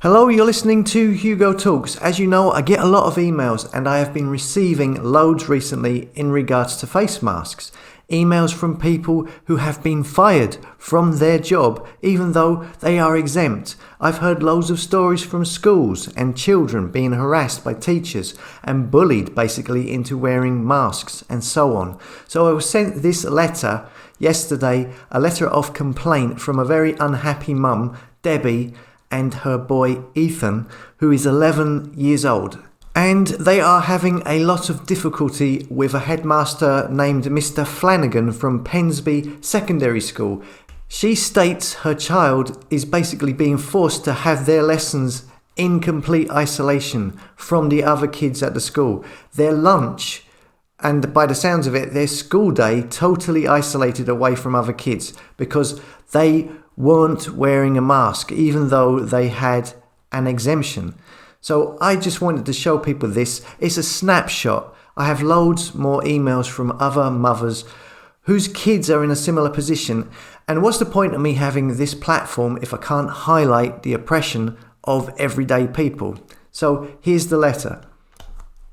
Hello, you're listening to Hugo Talks. As you know, I get a lot of emails and I have been receiving loads recently in regards to face masks. Emails from people who have been fired from their job even though they are exempt. I've heard loads of stories from schools and children being harassed by teachers and bullied basically into wearing masks and so on. So I was sent this letter yesterday, a letter of complaint from a very unhappy mum, Debbie, and her boy Ethan, who is 11 years old. And they are having a lot of difficulty with a headmaster named Mr. Flanagan from Pensby Secondary School. She states her child is basically being forced to have their lessons in complete isolation from the other kids at the school. Their lunch, and by the sounds of it, their school day, totally isolated away from other kids because they weren't wearing a mask even though they had an exemption. So I just wanted to show people this. It's a snapshot. I have loads more emails from other mothers whose kids are in a similar position. And what's the point of me having this platform if I can't highlight the oppression of everyday people? So here's the letter.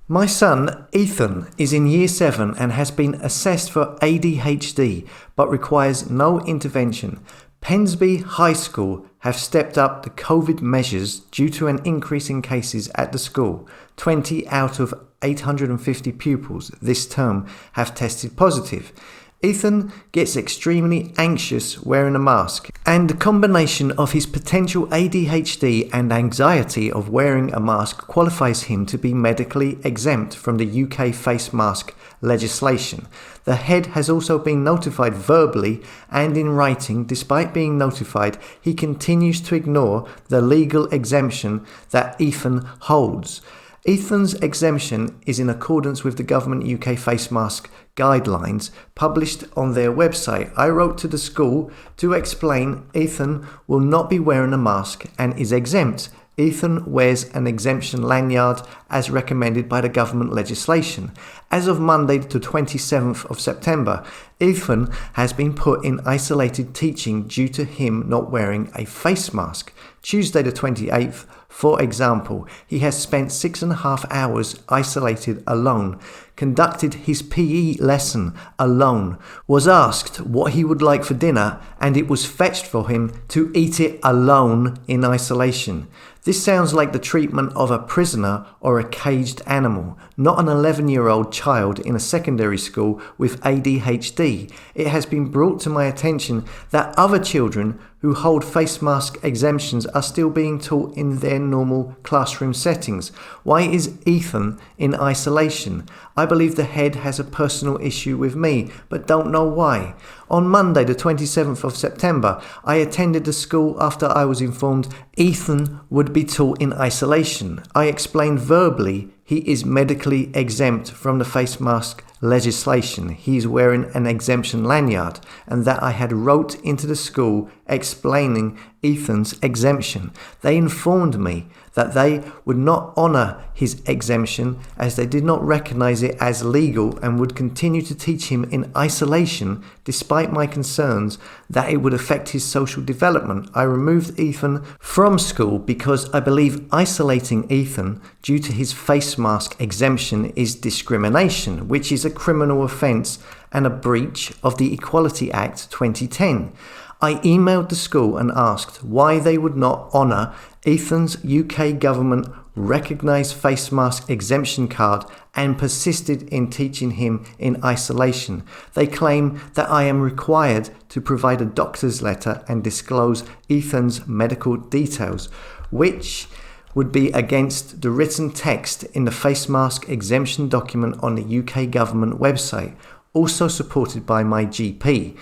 My son, Ethan, is in Year 7 and has been assessed for ADHD but requires no intervention. Pensby High School have stepped up the COVID measures due to an increase in cases at the school. 20 out of 850 pupils this term have tested positive. Ethan gets extremely anxious wearing a mask, and the combination of his potential ADHD and anxiety of wearing a mask qualifies him to be medically exempt from the UK face mask legislation. The head has also been notified verbally and in writing. Despite being notified, he continues to ignore the legal exemption that Ethan holds. Ethan's exemption is in accordance with the government UK face mask guidelines published on their website. I wrote to the school to explain Ethan will not be wearing a mask and is exempt. Ethan wears an exemption lanyard as recommended by the government legislation. As of Monday the 27th of September, Ethan has been put in isolated teaching due to him not wearing a face mask. Tuesday the 28th, for example, he has spent 6.5 hours isolated alone, conducted his PE lesson alone, was asked what he would like for dinner, and it was fetched for him to eat it alone in isolation. This sounds like the treatment of a prisoner or a caged animal, not an 11-year-old child in a secondary school with ADHD. It has been brought to my attention that other children who hold face mask exemptions are still being taught in their normal classroom settings. Why is Ethan in isolation? I believe the head has a personal issue with me, but don't know why. On Monday the 27th of September, I attended the school after I was informed Ethan would be taught in isolation. I explained verbally he is medically exempt from the face mask legislation. He is wearing an exemption lanyard, and that I had wrote into the school explaining Ethan's exemption. They informed me that they would not honour his exemption as they did not recognise it as legal and would continue to teach him in isolation despite my concerns that it would affect his social development. I removed Ethan from school because I believe isolating Ethan due to his face mask exemption is discrimination, which is a criminal offence and a breach of the Equality Act 2010. I emailed the school and asked why they would not honour Ethan's UK government recognised face mask exemption card and persisted in teaching him in isolation. They claim that I am required to provide a doctor's letter and disclose Ethan's medical details, which would be against the written text in the face mask exemption document on the UK government website, also supported by my GP.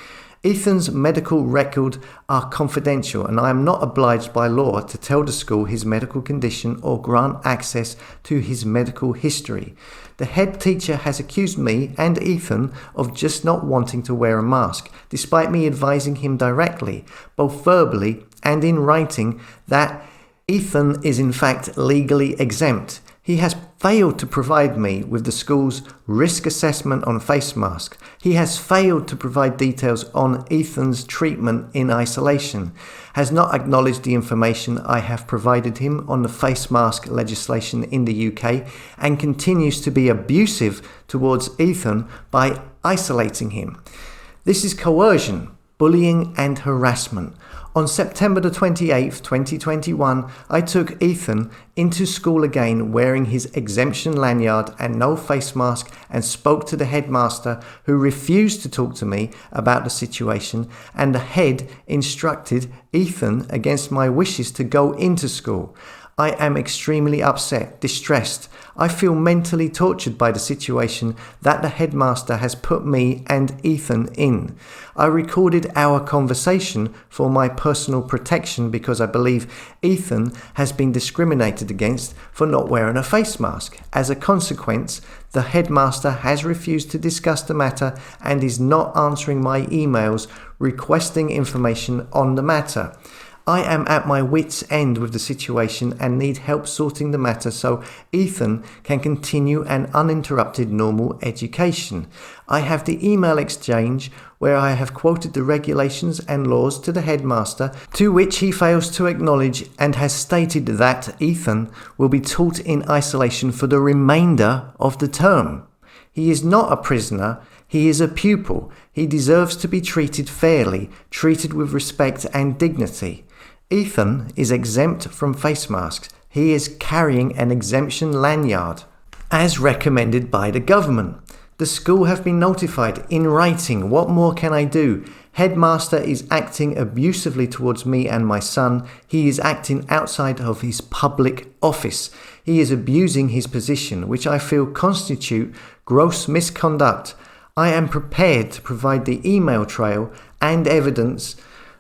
Ethan's medical record are confidential, and I am not obliged by law to tell the school his medical condition or grant access to his medical history. The head teacher has accused me and Ethan of just not wanting to wear a mask, despite me advising him directly, both verbally and in writing, that Ethan is in fact legally exempt. He has failed to provide me with the school's risk assessment on face masks. He has failed to provide details on Ethan's treatment in isolation, has not acknowledged the information I have provided him on the face mask legislation in the UK, and continues to be abusive towards Ethan by isolating him. This is coercion, bullying and harassment. On September the 28th, 2021, I took Ethan into school again wearing his exemption lanyard and no face mask, and spoke to the headmaster, who refused to talk to me about the situation, and the head instructed Ethan against my wishes to go into school. I am extremely upset, distressed. I feel mentally tortured by the situation that the headmaster has put me and Ethan in. I recorded our conversation for my personal protection because I believe Ethan has been discriminated against for not wearing a face mask. As a consequence, the headmaster has refused to discuss the matter and is not answering my emails requesting information on the matter. I am at my wit's end with the situation and need help sorting the matter so Ethan can continue an uninterrupted normal education. I have the email exchange where I have quoted the regulations and laws to the headmaster, to which he fails to acknowledge, and has stated that Ethan will be taught in isolation for the remainder of the term. He is not a prisoner. He is a pupil. He deserves to be treated fairly, treated with respect and dignity. Ethan is exempt from face masks. He is carrying an exemption lanyard, as recommended by the government. The school have been notified in writing. What more can I do? Headmaster is acting abusively towards me and my son. He is acting outside of his public office. He is abusing his position, which I feel constitute gross misconduct. I am prepared to provide the email trail and evidence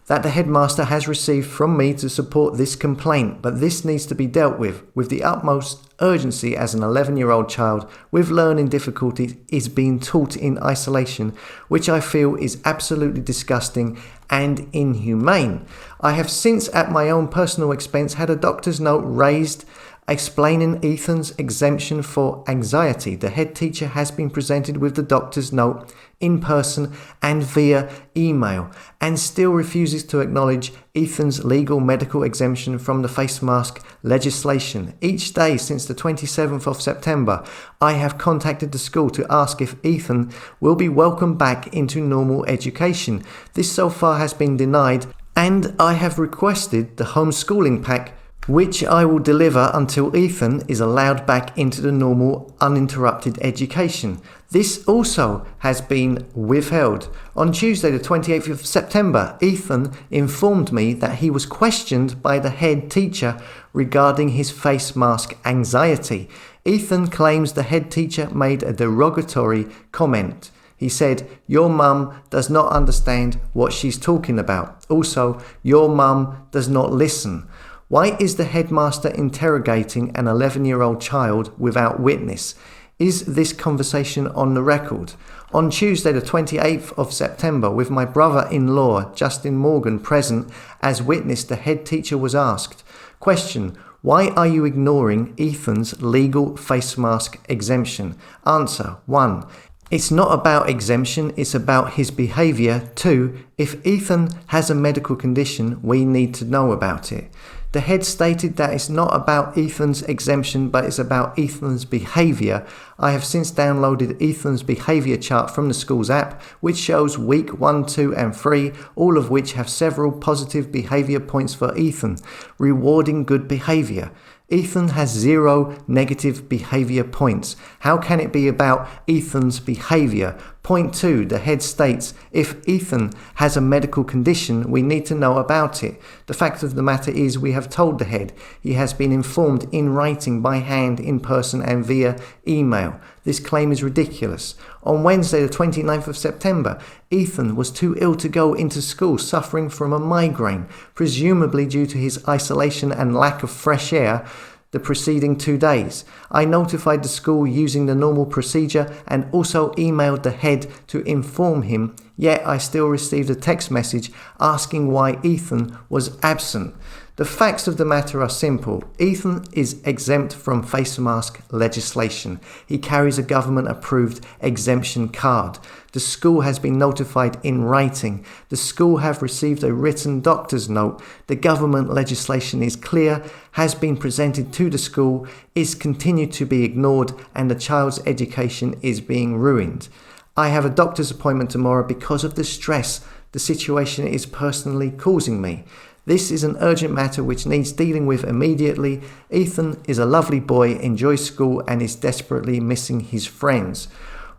that the headmaster has received from me to support this complaint, but this needs to be dealt with the utmost urgency, as an 11-year-old child with learning difficulties is being taught in isolation, which I feel is absolutely disgusting and inhumane. I have since, at my own personal expense, had a doctor's note raised explaining Ethan's exemption for anxiety. The head teacher has been presented with the doctor's note in person and via email, and still refuses to acknowledge Ethan's legal medical exemption from the face mask legislation. Each day since the 27th of September, I have contacted the school to ask if Ethan will be welcomed back into normal education. This so far has been denied, and I have requested the homeschooling pack, which I will deliver until Ethan is allowed back into the normal, uninterrupted education. This also has been withheld. On Tuesday, the 28th of September, Ethan informed me that he was questioned by the head teacher regarding his face mask anxiety. Ethan claims the head teacher made a derogatory comment. He said, "Your mum does not understand what she's talking about. Also, your mum does not listen." Why is the headmaster interrogating an 11-year-old child without witness? Is this conversation on the record? On Tuesday the 28th of September, with my brother-in-law Justin Morgan present as witness, the head teacher was asked, question, why are you ignoring Ethan's legal face mask exemption? Answer, 1. It's not about exemption, it's about his behaviour. 2. If Ethan has a medical condition, we need to know about it. The head stated that it's not about Ethan's exemption, but it's about Ethan's behaviour. I have since downloaded Ethan's behaviour chart from the school's app, which shows week 1, 2 and 3, all of which have several positive behaviour points for Ethan, rewarding good behaviour. Ethan has 0 negative behaviour points. How can it be about Ethan's behaviour? Point 2, the head states, if Ethan has a medical condition, we need to know about it. The fact of the matter is we have told the head. He has been informed in writing, by hand, in person and via email. This claim is ridiculous. On Wednesday the 29th of September, Ethan was too ill to go into school, suffering from a migraine, presumably due to his isolation and lack of fresh air the preceding 2 days. I notified the school using the normal procedure and also emailed the head to inform him Yet I still received a text message asking why Ethan was absent. The facts of the matter are simple. Ethan is exempt from face mask legislation. He carries a government-approved exemption card. The school has been notified in writing. The school have received a written doctor's note. The government legislation is clear, has been presented to the school, is continued to be ignored, and the child's education is being ruined. I have a doctor's appointment tomorrow because of the stress the situation is personally causing me. This is an urgent matter which needs dealing with immediately. Ethan is a lovely boy, enjoys school, and is desperately missing his friends.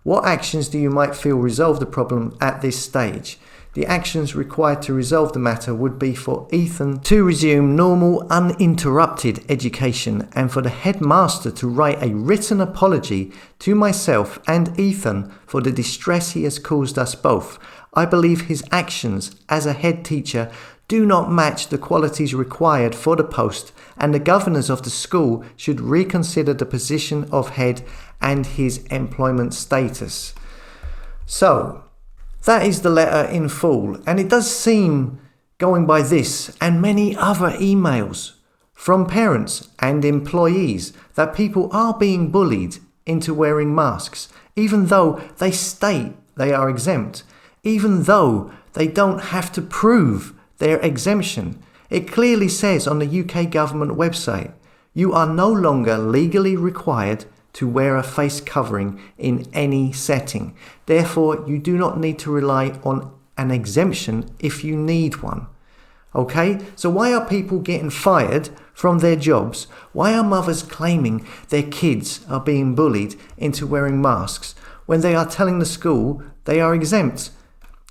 What actions do you might feel resolve the problem at this stage? The actions required to resolve the matter would be for Ethan to resume normal, uninterrupted education and for the headmaster to write a written apology to myself and Ethan for the distress he has caused us both. I believe his actions as a head teacher do not match the qualities required for the post, and the governors of the school should reconsider the position of head and his employment status. So, that is the letter in full, and it does seem, going by this and many other emails from parents and employees, that people are being bullied into wearing masks, even though they state they are exempt, even though they don't have to prove their exemption. It clearly says on the UK government website, you are no longer legally required to wear a face covering in any setting. Therefore, you do not need to rely on an exemption if you need one. Okay? So why are people getting fired from their jobs? Why are mothers claiming their kids are being bullied into wearing masks when they are telling the school they are exempt?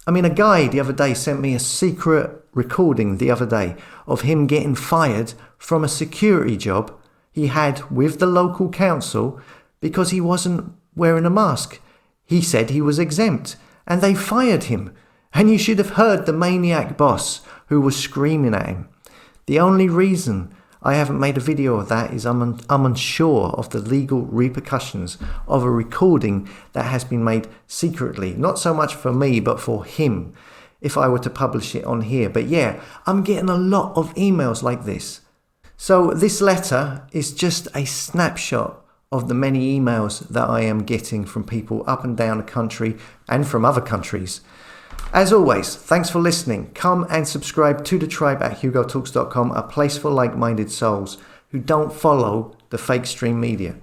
I mean, a guy the other day sent me a secret recording the other day of him getting fired from a security job he had with the local council because he wasn't wearing a mask. He said he was exempt and they fired him. And you should have heard the maniac boss who was screaming at him. The only reason I haven't made a video of that is I'm unsure of the legal repercussions of a recording that has been made secretly. Not so much for me, but for him, if I were to publish it on here. But yeah, I'm getting a lot of emails like this. So this letter is just a snapshot of the many emails that I am getting from people up and down the country and from other countries. As always, thanks for listening. Come and subscribe to the tribe at hugotalks.com, a place for like-minded souls who don't follow the fake stream media.